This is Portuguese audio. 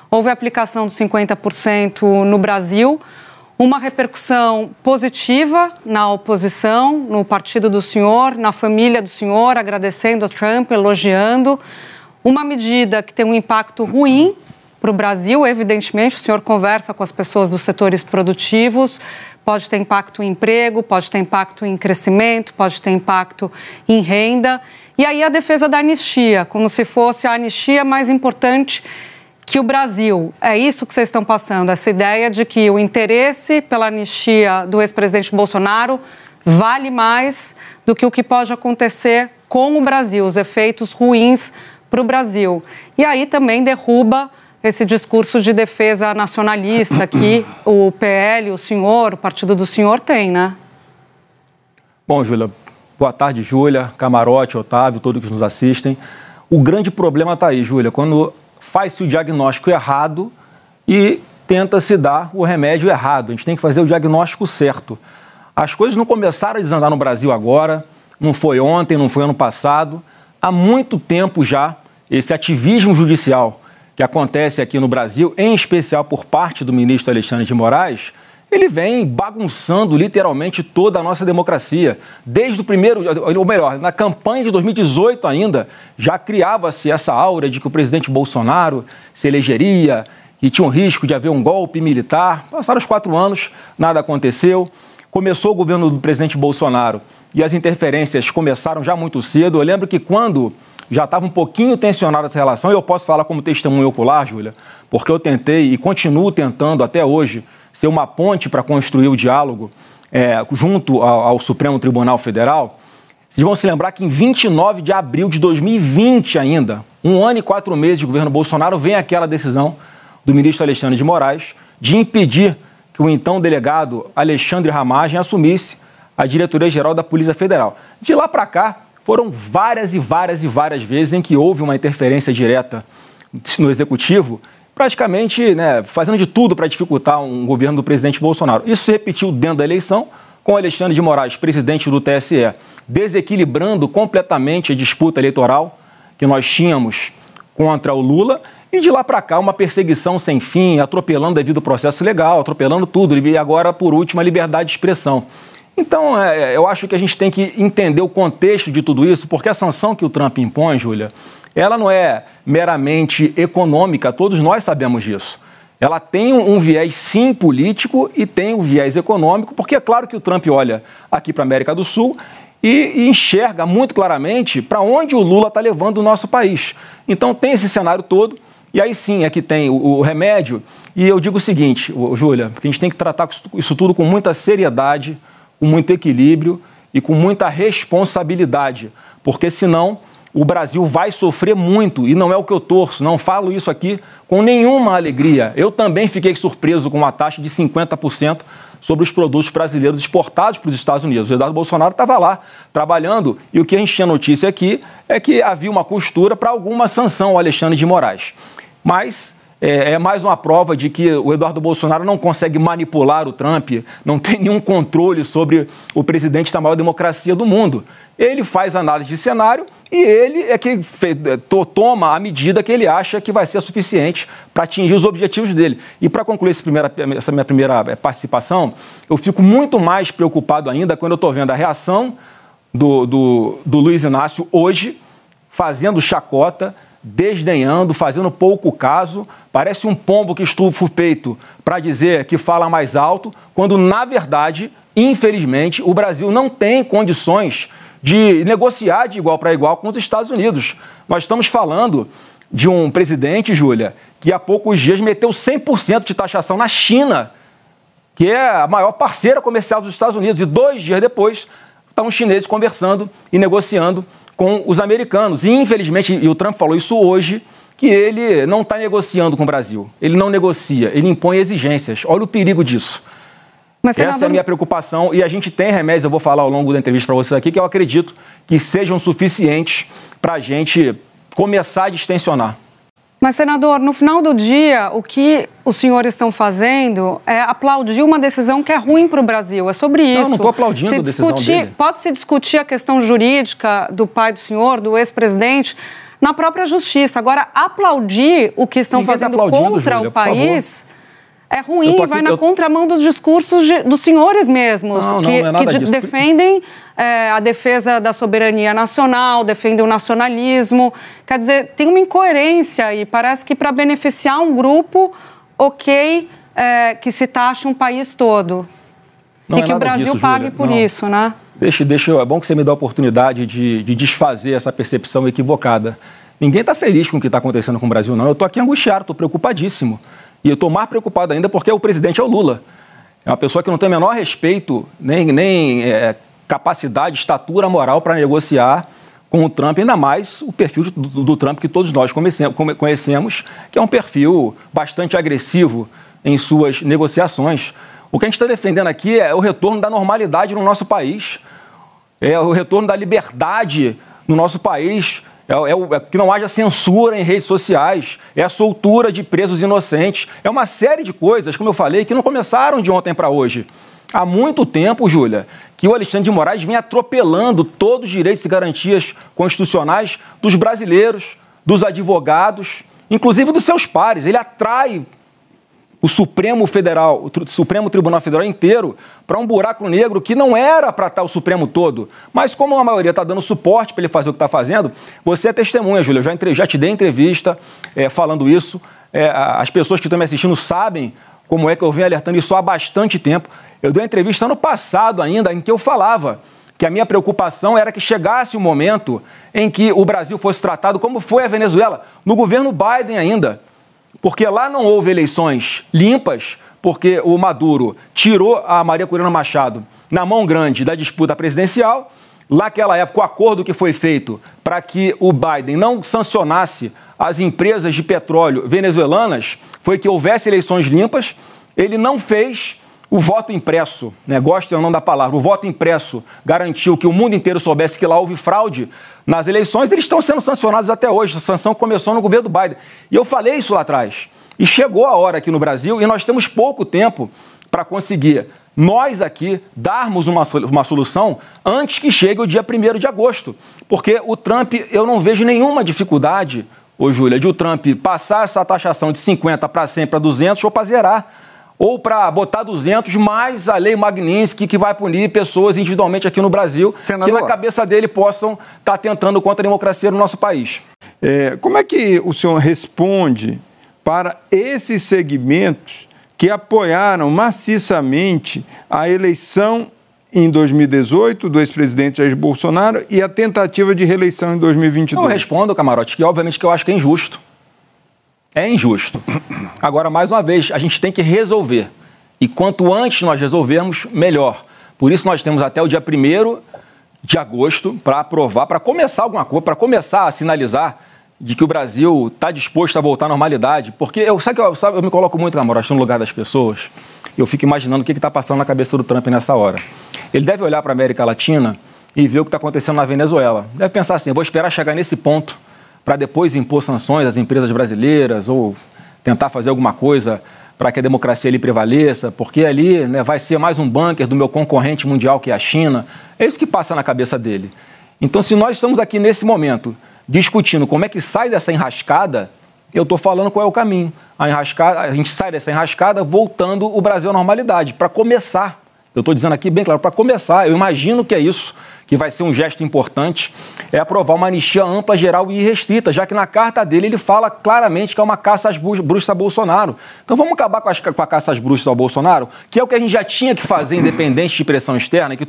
houve a aplicação dos 50% no Brasil, uma repercussão positiva na oposição, no partido do senhor, na família do senhor, agradecendo a Trump, elogiando. Uma medida que tem um impacto ruim para o Brasil, evidentemente, o senhor conversa com as pessoas dos setores produtivos, pode ter impacto em emprego, pode ter impacto em crescimento, pode ter impacto em renda. E aí a defesa da anistia, como se fosse a anistia mais importante que o Brasil. É isso que vocês estão passando, essa ideia de que o interesse pela anistia do ex-presidente Bolsonaro vale mais do que o que pode acontecer com o Brasil, os efeitos ruins para o Brasil. E aí também derruba esse discurso de defesa nacionalista que o PL, o senhor, o partido do senhor tem, né? Bom, Júlia, boa tarde, Júlia, Camarote, Otávio, todos que nos assistem. O grande problema está aí, Júlia, quando faz-se o diagnóstico errado e tenta-se dar o remédio errado. A gente tem que fazer o diagnóstico certo. As coisas não começaram a desandar no Brasil agora, não foi ontem, não foi ano passado. Há muito tempo já, esse ativismo judicial que acontece aqui no Brasil, em especial por parte do ministro Alexandre de Moraes, ele vem bagunçando literalmente toda a nossa democracia. Desde o primeiro, ou melhor, na campanha de 2018 ainda, já criava-se essa aura de que o presidente Bolsonaro se elegeria, que tinha um risco de haver um golpe militar. Passaram os 4 anos, nada aconteceu. Começou o governo do presidente Bolsonaro e as interferências começaram já muito cedo. Eu lembro que quando já estava um pouquinho tensionada essa relação, e eu posso falar como testemunho ocular, Júlia, porque eu tentei e continuo tentando até hoje ser uma ponte para construir o diálogo junto ao Supremo Tribunal Federal. Vocês vão se lembrar que em 29 de abril de 2020 ainda, 1 ano e 4 meses de governo Bolsonaro, vem aquela decisão do ministro Alexandre de Moraes de impedir que o então delegado Alexandre Ramagem assumisse a diretoria-geral da Polícia Federal. De lá para cá, foram várias vezes em que houve uma interferência direta no Executivo, praticamente fazendo de tudo para dificultar um governo do presidente Bolsonaro. Isso se repetiu dentro da eleição, com Alexandre de Moraes, presidente do TSE, desequilibrando completamente a disputa eleitoral que nós tínhamos contra o Lula, e de lá para cá uma perseguição sem fim, atropelando devido ao processo legal, atropelando tudo, e agora, por último, a liberdade de expressão. Então, eu acho que a gente tem que entender o contexto de tudo isso, porque a sanção que o Trump impõe, Júlia, ela não é meramente econômica, todos nós sabemos disso. Ela tem um viés, sim, político e tem um viés econômico, porque é claro que o Trump olha aqui para a América do Sul e enxerga muito claramente para onde o Lula está levando o nosso país. Então, tem esse cenário todo, e aí sim é que tem o remédio. E eu digo o seguinte, Júlia, que a gente tem que tratar isso tudo com muita seriedade, com muito equilíbrio e com muita responsabilidade, porque senão o Brasil vai sofrer muito, e não é o que eu torço, não falo isso aqui com nenhuma alegria. Eu também fiquei surpreso com uma taxa de 50% sobre os produtos brasileiros exportados para os Estados Unidos. O Eduardo Bolsonaro estava lá trabalhando, e o que a gente tinha notícia aqui é que havia uma costura para alguma sanção ao Alexandre de Moraes. Mas é mais uma prova de que o Eduardo Bolsonaro não consegue manipular o Trump, não tem nenhum controle sobre o presidente da maior democracia do mundo. Ele faz análise de cenário e ele é que toma a medida que ele acha que vai ser suficiente para atingir os objetivos dele. E para concluir essa minha primeira participação, eu fico muito mais preocupado ainda quando eu estou vendo a reação do Luiz Inácio hoje, fazendo chacota, desdenhando, fazendo pouco caso, parece um pombo que estufa o peito para dizer que fala mais alto, quando, na verdade, infelizmente, o Brasil não tem condições de negociar de igual para igual com os Estados Unidos. Nós estamos falando de um presidente, Júlia, que há poucos dias meteu 100% de taxação na China, que é a maior parceira comercial dos Estados Unidos, e 2 dias depois estão os chineses conversando e negociando com os americanos. E, infelizmente, e o Trump falou isso hoje, que ele não está negociando com o Brasil. Ele não negocia, ele impõe exigências. Olha o perigo disso. Mas, senador... Essa é a minha preocupação, e a gente tem remédios, eu vou falar ao longo da entrevista para vocês aqui, que eu acredito que sejam suficientes para a gente começar a distensionar. Mas, senador, no final do dia, o que os senhores estão fazendo é aplaudir uma decisão que é ruim para o Brasil. É sobre isso. Não estou aplaudindo a decisão dele. Pode-se discutir a questão jurídica do pai do senhor, do ex-presidente. na própria justiça. Agora, aplaudir o que estão fazendo contra o país é ruim, vai na contramão dos discursos dos senhores mesmos, que defendem a defesa da soberania nacional, defendem o nacionalismo. Quer dizer, tem uma incoerência e parece que para beneficiar um grupo, que se taxe um país todo. E que o Brasil pague por isso, né? É bom que você me dê a oportunidade de desfazer essa percepção equivocada. Ninguém está feliz com o que está acontecendo com o Brasil, não. Eu estou aqui angustiado, estou preocupadíssimo. E eu estou mais preocupado ainda porque o presidente é o Lula. É uma pessoa que não tem o menor respeito, nem capacidade, estatura moral para negociar com o Trump, ainda mais o perfil do Trump que todos nós conhecemos, que é um perfil bastante agressivo em suas negociações. O que a gente está defendendo aqui é o retorno da normalidade no nosso país, é o retorno da liberdade no nosso país, que não haja censura em redes sociais, é a soltura de presos inocentes, é uma série de coisas, como eu falei, que não começaram de ontem para hoje. Há muito tempo, Júlia, que o Alexandre de Moraes vem atropelando todos os direitos e garantias constitucionais dos brasileiros, dos advogados, inclusive dos seus pares. Ele atrai o Supremo Tribunal Federal inteiro para um buraco negro que não era para estar o Supremo todo. Mas como a maioria está dando suporte para ele fazer o que está fazendo, você é testemunha, Júlia. Eu já te dei entrevista falando isso. As pessoas que estão me assistindo sabem como é que eu venho alertando isso há bastante tempo. Eu dei uma entrevista ano passado ainda, em que eu falava que a minha preocupação era que chegasse o momento em que o Brasil fosse tratado como foi a Venezuela, no governo Biden ainda. Porque lá não houve eleições limpas, porque o Maduro tirou a Maria Corina Machado na mão grande da disputa presidencial. Naquela época, o acordo que foi feito para que o Biden não sancionasse as empresas de petróleo venezuelanas foi que houvesse eleições limpas. Ele não fez o voto impresso, goste ou não da palavra, o voto impresso garantiu que o mundo inteiro soubesse que lá houve fraude nas eleições. Eles estão sendo sancionados até hoje. A sanção começou no governo do Biden. E eu falei isso lá atrás. E chegou a hora aqui no Brasil, e nós temos pouco tempo para conseguir, nós aqui, darmos uma solução antes que chegue o dia 1º de agosto. Porque o Trump, eu não vejo nenhuma dificuldade, Júlia, de o Trump passar essa taxação de 50 para 100 para 200 ou para zerar. Ou para botar 200 mais a lei Magnitsky, que vai punir pessoas individualmente aqui no Brasil, senador, que na cabeça dele possam estar tentando contra a democracia no nosso país. Como é que o senhor responde para esses segmentos que apoiaram maciçamente a eleição em 2018 do ex-presidente Jair Bolsonaro e a tentativa de reeleição em 2022? Eu respondo, Camarote, que obviamente que eu acho que é injusto. É injusto. Agora, mais uma vez, a gente tem que resolver. E quanto antes nós resolvermos, melhor. Por isso nós temos até o dia 1º de agosto para aprovar, para começar alguma coisa, para começar a sinalizar de que o Brasil está disposto a voltar à normalidade. Porque eu me coloco muito, Camarote, no lugar das pessoas. Eu fico imaginando o que está passando na cabeça do Trump nessa hora. Ele deve olhar para a América Latina e ver o que está acontecendo na Venezuela. Deve pensar assim, eu vou esperar chegar nesse ponto para depois impor sanções às empresas brasileiras ou tentar fazer alguma coisa para que a democracia ali prevaleça, porque ali vai ser mais um bunker do meu concorrente mundial, que é a China. É isso que passa na cabeça dele. Então, se nós estamos aqui nesse momento discutindo como é que sai dessa enrascada, eu estou falando qual é o caminho. A gente sai dessa enrascada voltando o Brasil à normalidade, para começar. Eu estou dizendo aqui bem claro, para começar, eu imagino que é isso, que vai ser um gesto importante, é aprovar uma anistia ampla, geral e irrestrita, já que na carta dele ele fala claramente que é uma caça às bruxas a Bolsonaro. Então vamos acabar com a caça às bruxas ao Bolsonaro, que é o que a gente já tinha que fazer, independente de pressão externa, que